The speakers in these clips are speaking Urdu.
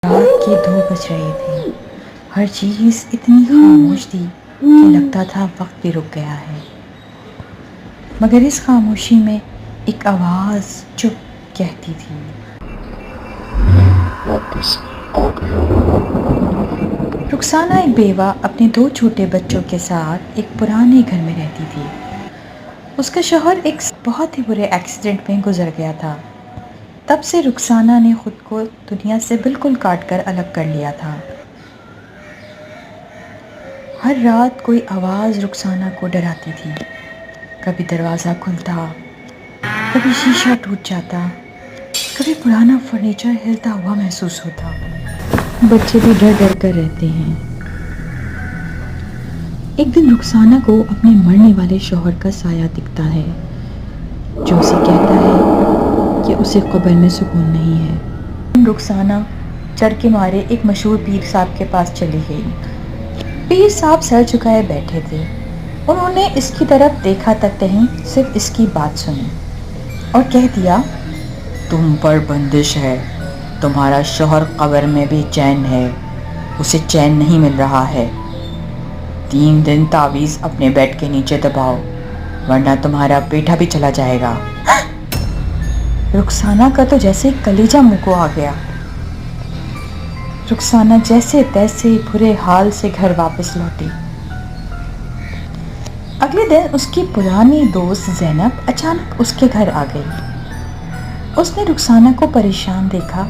رات کے 2 بج رہے تھے۔ ہر چیز اتنی خاموش تھی کہ لگتا تھا وقت بھی رک گیا ہے، مگر اس خاموشی میں ایک آواز چپ کہتی تھی، واپس آ گیا۔ رخسانہ ایک بیوہ اپنے 2 چھوٹے بچوں کے ساتھ ایک پرانے گھر میں رہتی تھی۔ اس کا شوہر ایک بہت ہی برے ایکسیڈنٹ میں گزر گیا تھا۔ تب سے رخسانہ نے خود کو دنیا سے بالکل کاٹ کر الگ کر لیا تھا۔ ہر رات کوئی آواز رخسانہ کو ڈراتی تھی، کبھی دروازہ کھلتا، کبھی شیشہ ٹوٹ جاتا، کبھی پرانا فرنیچر ہلتا ہوا محسوس ہوتا۔ بچے بھی ڈر ڈر کر رہتے ہیں۔ ایک دن رخسانہ کو اپنے مرنے والے شوہر کا سایہ دکھتا ہے، جو اسے کہتا ہے کہ اسے قبر میں سکون نہیں ہے۔ رخسانہ ڈر کے مارے ایک مشہور پیر صاحب کے پاس چلی گئی۔ پیر صاحب سر جھکائے بیٹھے تھے۔ انہوں نے اس کی طرف دیکھا تک نہیں، صرف اس کی بات سنی اور کہہ دیا، تم پر بندش ہے، تمہارا شوہر قبر میں بے چین ہے، اسے چین نہیں مل رہا ہے۔ 3 دن تعویذ اپنے بیڈ کے نیچے دباؤ، ورنہ تمہارا بیٹا بھی چلا جائے گا۔ رخسانہ کا تو جیسے کلیجہ منہ کو آ گیا۔ رخسانہ جیسے تیسے برے حال سے گھر واپس لوٹی۔ اگلے دن اس کی پرانی دوست زینب اچانک اس کے گھر آ گئی۔ اس نے رخسانہ کو پریشان دیکھا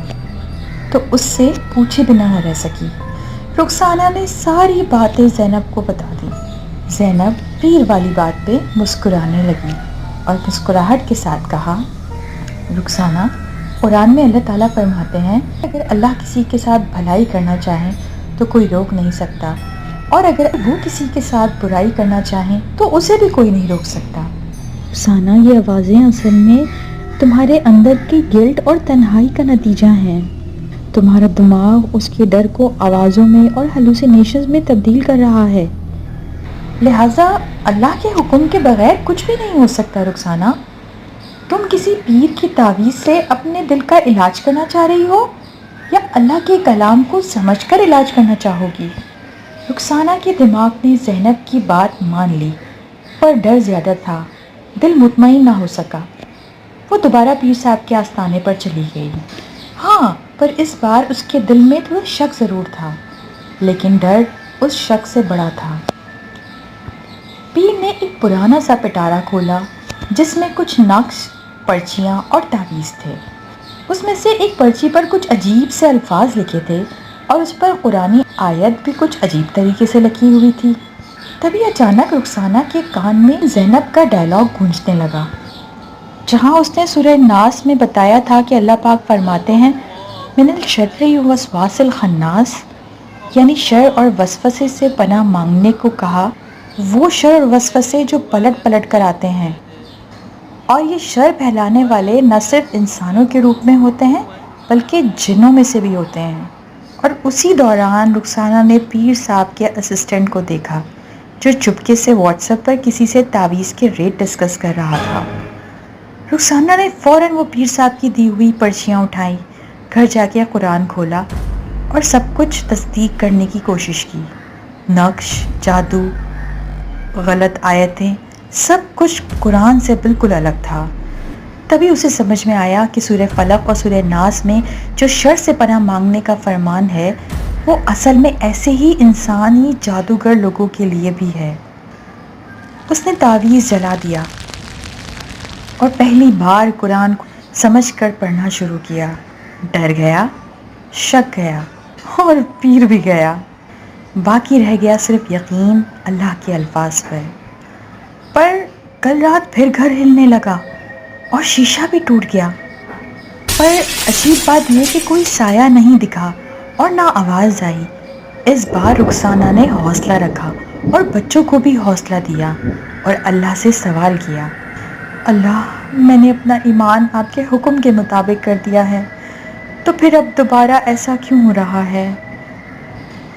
تو اس سے پوچھے بنا نہ رہ سکی۔ رخسانہ نے ساری باتیں زینب کو بتا دی۔ زینب پیر والی بات پہ مسکرانے لگی اور مسکراہٹ کے ساتھ کہا، رخسانہ، قرآن میں اللہ تعالیٰ فرماتے ہیں اگر اللہ کسی کے ساتھ بھلائی کرنا چاہیں تو کوئی روک نہیں سکتا، اور اگر وہ کسی کے ساتھ برائی کرنا چاہیں تو اسے بھی کوئی نہیں روک سکتا۔ رخسانہ، یہ آوازیں اصل میں تمہارے اندر کی گلٹ اور تنہائی کا نتیجہ ہیں۔ تمہارا دماغ اس کے ڈر کو آوازوں میں اور ہلوسینیشنز میں تبدیل کر رہا ہے، لہٰذا اللہ کے حکم کے بغیر کچھ بھی نہیں ہو سکتا۔ رخسانہ، تم کسی پیر کی تعویذ سے اپنے دل کا علاج کرنا چاہ رہی ہو یا اللہ کے کلام کو سمجھ کر علاج کرنا چاہو گی؟ رخسانہ کے دماغ نے زینب کی بات مان لی، پر ڈر زیادہ تھا، دل مطمئن نہ ہو سکا۔ وہ دوبارہ پیر صاحب کے آستانے پر چلی گئی۔ ہاں، پر اس بار اس کے دل میں تھوڑا شک ضرور تھا، لیکن ڈر اس شک سے بڑا تھا۔ پیر نے ایک پرانا سا پٹارا کھولا جس میں کچھ نقش، پرچیاں اور تعویذ تھے۔ اس میں سے ایک پرچی پر کچھ عجیب سے الفاظ لکھے تھے اور اس پر قرآنی آیت بھی کچھ عجیب طریقے سے لکھی ہوئی تھی۔ تبھی اچانک رخسانہ کے کان میں زینب کا ڈائلاگ گونجنے لگا، جہاں اس نے سورہ ناس میں بتایا تھا کہ اللہ پاک فرماتے ہیں، من الشر والوسواس الخناس، یعنی شر اور وسوسے سے پناہ مانگنے کو کہا، وہ شر اور وسوسے جو پلٹ پلٹ کر آتے ہیں، اور یہ شر پھیلانے والے نہ صرف انسانوں کے روپ میں ہوتے ہیں بلکہ جنوں میں سے بھی ہوتے ہیں۔ اور اسی دوران رخسانہ نے پیر صاحب کے اسسٹنٹ کو دیکھا جو چپکے سے واٹس ایپ پر کسی سے تعویذ کے ریٹ ڈسکس کر رہا تھا۔ رخسانہ نے فوراً وہ پیر صاحب کی دی ہوئی پرچیاں اٹھائیں، گھر جا کے قرآن کھولا اور سب کچھ تصدیق کرنے کی کوشش کی۔ نقش، جادو، غلط آیتیں، سب کچھ قرآن سے بالکل الگ تھا۔ تبھی اسے سمجھ میں آیا کہ سورہ فلق اور سورہ ناس میں جو شر سے پناہ مانگنے کا فرمان ہے وہ اصل میں ایسے ہی انسانی جادوگر لوگوں کے لیے بھی ہے۔ اس نے تعویذ جلا دیا اور پہلی بار قرآن کو سمجھ کر پڑھنا شروع کیا۔ ڈر گیا، شک گیا اور پیر بھی گیا۔ باقی رہ گیا صرف یقین اللہ کے الفاظ پر کل رات پھر گھر ہلنے لگا اور شیشہ بھی ٹوٹ گیا، پر عجیب بات یہ کہ کوئی سایہ نہیں دکھا اور نہ آواز آئی۔ اس بار رخسانہ نے حوصلہ رکھا اور بچوں کو بھی حوصلہ دیا اور اللہ سے سوال کیا، اللہ، میں نے اپنا ایمان آپ کے حکم کے مطابق کر دیا ہے، تو پھر اب دوبارہ ایسا کیوں ہو رہا ہے،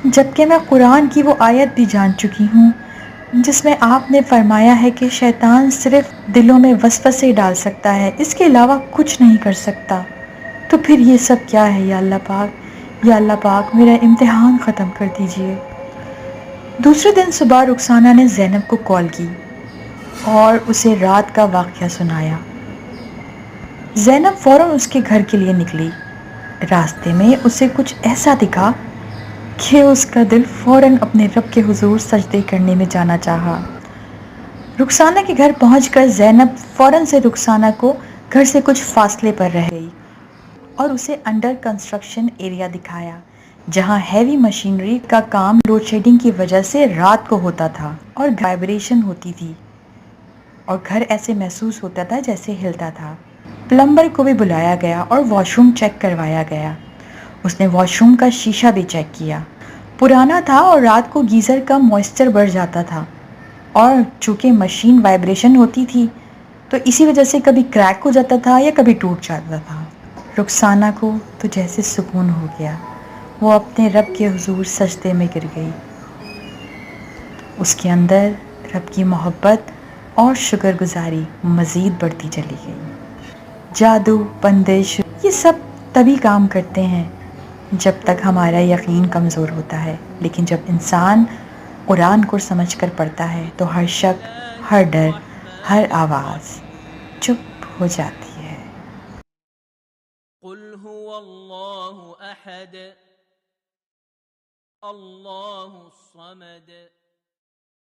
جبکہ میں قرآن کی وہ آیت بھی جان چکی ہوں جس میں آپ نے فرمایا ہے کہ شیطان صرف دلوں میں وسوسے ڈال سکتا ہے، اس کے علاوہ کچھ نہیں کر سکتا۔ تو پھر یہ سب کیا ہے یا اللہ پاک؟ یا اللہ پاک میرا امتحان ختم کر دیجئے۔ دوسرے دن صبح رخسانہ نے زینب کو کال کی اور اسے رات کا واقعہ سنایا۔ زینب فوراً اس کے گھر کے لیے نکلی۔ راستے میں اسے کچھ ایسا دکھا کہ اس کا دل فوراً اپنے رب کے حضور سجدے کرنے میں جانا چاہا۔ رخسانہ کے گھر پہنچ کر زینب فوراً سے رخسانہ کو گھر سے کچھ فاصلے پر رہ گئی اور اسے انڈر کنسٹرکشن ایریا دکھایا جہاں ہیوی مشینری کا کام لوڈ شیڈنگ کی وجہ سے رات کو ہوتا تھا اور وائبریشن ہوتی تھی اور گھر ایسے محسوس ہوتا تھا جیسے ہلتا تھا۔ پلمبر کو بھی بلایا گیا اور واش روم چیک کروایا گیا۔ اس نے واش روم کا شیشہ بھی چیک کیا، پرانا تھا اور رات کو گیزر کا موئسچر بڑھ جاتا تھا اور چونکہ مشین وائبریشن ہوتی تھی تو اسی وجہ سے کبھی کریک ہو جاتا تھا یا کبھی ٹوٹ جاتا تھا۔ رخسانہ کو تو جیسے سکون ہو گیا، وہ اپنے رب کے حضور سجدے میں گر گئی۔ اس کے اندر رب کی محبت اور شکر گزاری مزید بڑھتی چلی گئی۔ جادو، بندش، یہ سب تبھی کام کرتے ہیں جب تک ہمارا یقین کمزور ہوتا ہے، لیکن جب انسان قرآن کو سمجھ کر پڑھتا ہے تو ہر شک، ہر ڈر، ہر آواز چپ ہو جاتی ہے۔ قل هو اللہ احد اللہ الصمد